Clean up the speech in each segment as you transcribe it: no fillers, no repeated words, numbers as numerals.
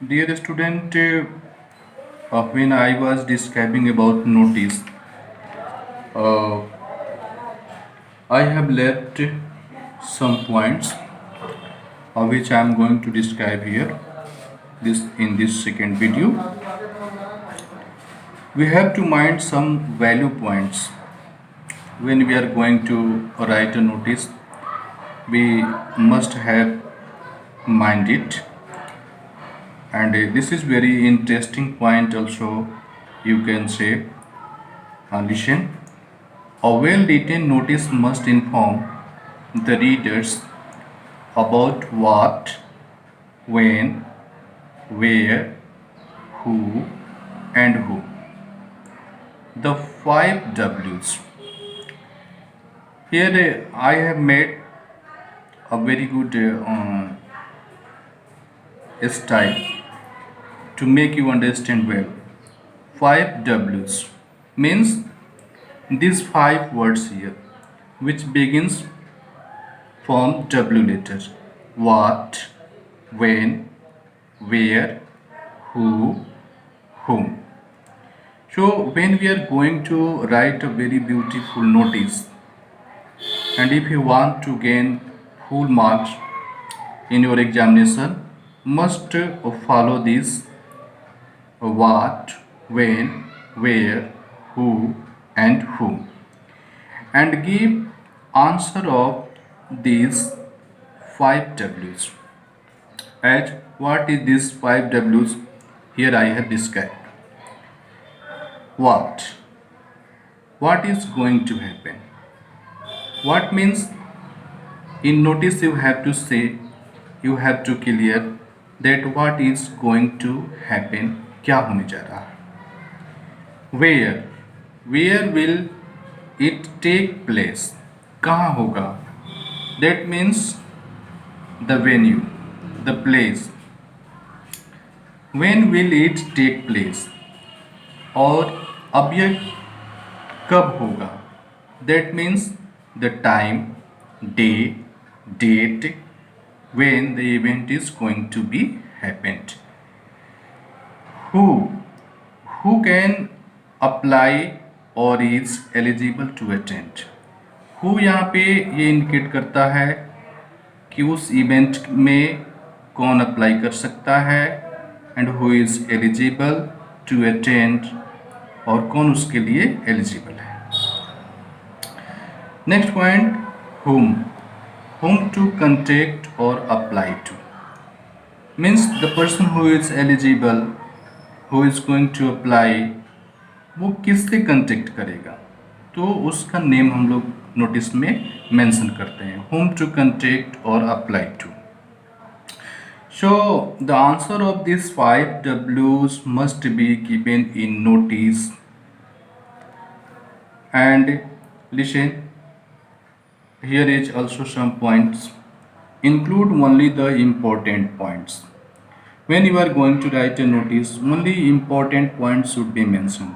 Dear student, when I was describing about notice, uh, I have left some points which I am going to describe here. This in this second video, we have to mind some value points when we are going to write a notice. We must have mind it, and this is very interesting point. Also, you can say, listen. A well-written notice must inform the readers about what, when, where, who, and who. The five W's. Here I have made a very good style to make you understand well. Five W's means these five words here, which begins from W letter. What, when, where, who, whom. So when we are going to write a very beautiful notice, and if you want to gain full marks in your examination, must follow this: what, when, where, who, and whom, and give answer of these five W's. As what is these five W's? Here I have described. What? What is going to happen? What means in notice you have to say, you have to clear that what is going to happen, क्या होने जा रहा है. Where will it take place? कहाँ होगा? That means the venue, the place. When will it take place? और अब यह कब होगा? That means the time, day, date when the event is going to be happened. Who can apply or is eligible to attend? Who यहाँ पे ये indicate करता है कि उस इवेंट में कौन अप्लाई कर सकता है, and who is eligible to attend, और कौन उसके लिए एलिजिबल है. Next point, whom to contact or apply to, means the person who is eligible, who is going to apply, वो किससे कंटेक्ट करेगा, तो उसका नेम हम लोग नोटिस में मेंशन करते हैं, whom to contact or apply to. So the answer of these five W's must be given in notice. And listen, here is also some points. Include only the important points. When you are going to write a notice, only important points should be mentioned.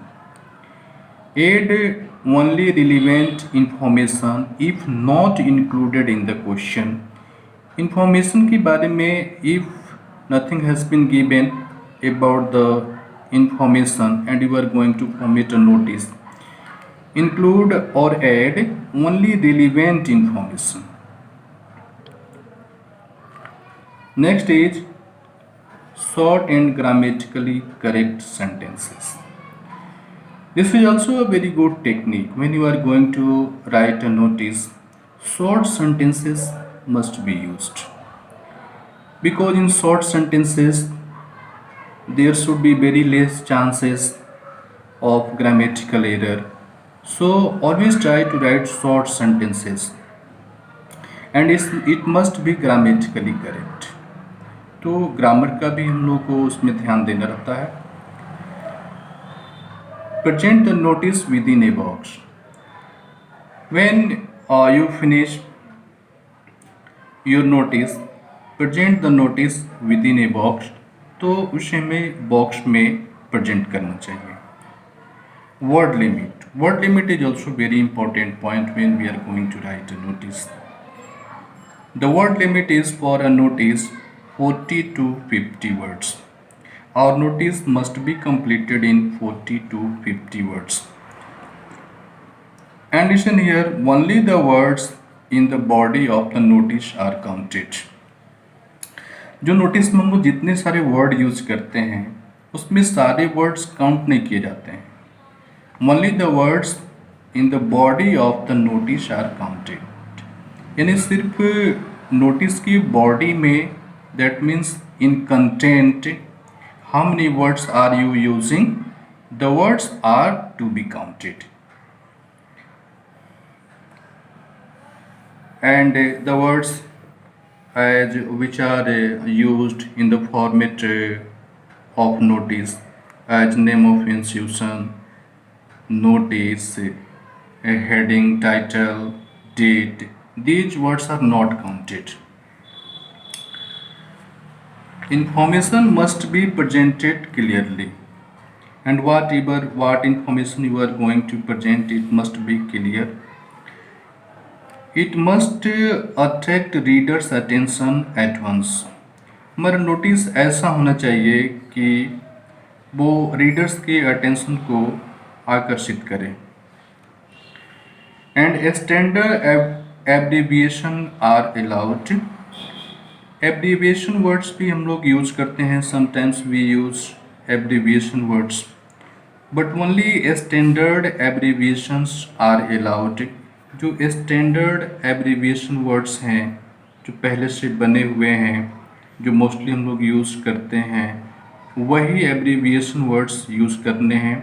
Add only relevant information if not included in the question. Information के बारे में if nothing has been given about the information and you are going to commit a notice, include or add only relevant information. Next is short and grammatically correct sentences. This is also a very good technique when you are going to write a notice. Short sentences must be used, because in short sentences there should be very less chances of grammatical error. So always try to write short sentences, and it must be grammatically correct. तो grammar का भी हम लोग को उसमें ध्यान देना रहता है. Present the notice within a box. When you finish your notice, present the notice within a box. तो उसे हमें बॉक्स में प्रेजेंट करना चाहिए. Word limit. Word limit is also very important point when we are going to write a notice. The word limit is for a notice 40 to 50 words. Our notice must be completed in 40 to 50 words. And listen here, only the words in the body of the notice are counted. जो notice में हम लोग जितने सारे word use करते हैं उसमें सारे वर्ड्स काउंट नहीं किए जाते हैं. Only the words in the body of the notice are counted. यानी सिर्फ नोटिस की बॉडी में, that means in content, how many words are you using, the words are to be counted. And the words as which are used in the format of notice, as name of institution, notice, a heading, title, date, these words are not counted. Information must be presented clearly, and what information you are going to present, it must be clear. It must attract readers' attention at once. हमारा notice ऐसा होना चाहिए कि वो readers के attention को आकर्षित करे. And standard abbreviation are allowed. Abbreviation words भी हम लोग यूज करते हैं. Sometimes we use abbreviation words, but only standard abbreviations are allowed. जो स्टैंडर्ड एब्रीविएशन वर्ड्स हैं, जो पहले से बने हुए हैं, जो मोस्टली हम लोग यूज़ करते हैं, वही एब्रीविएशन वर्ड्स यूज़ करने हैं.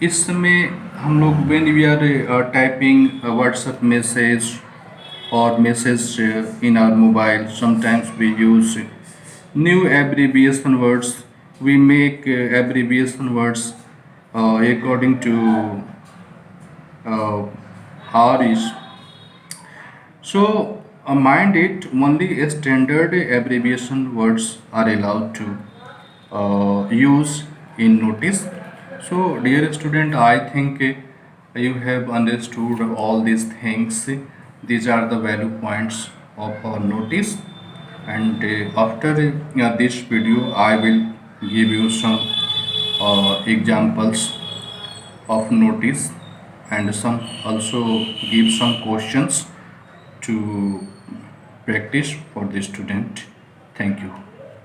इस समय हम लोग when we are typing WhatsApp message और message in our mobile, sometimes we use new abbreviation words. We make abbreviation words according to R is. So mind it, only standard abbreviation words are allowed to use in notice. So dear student, I think you have understood all these things. These are the value points of our notice, and after this video I will give you some examples of notice, and some also give some questions to practice for the student. Thank you.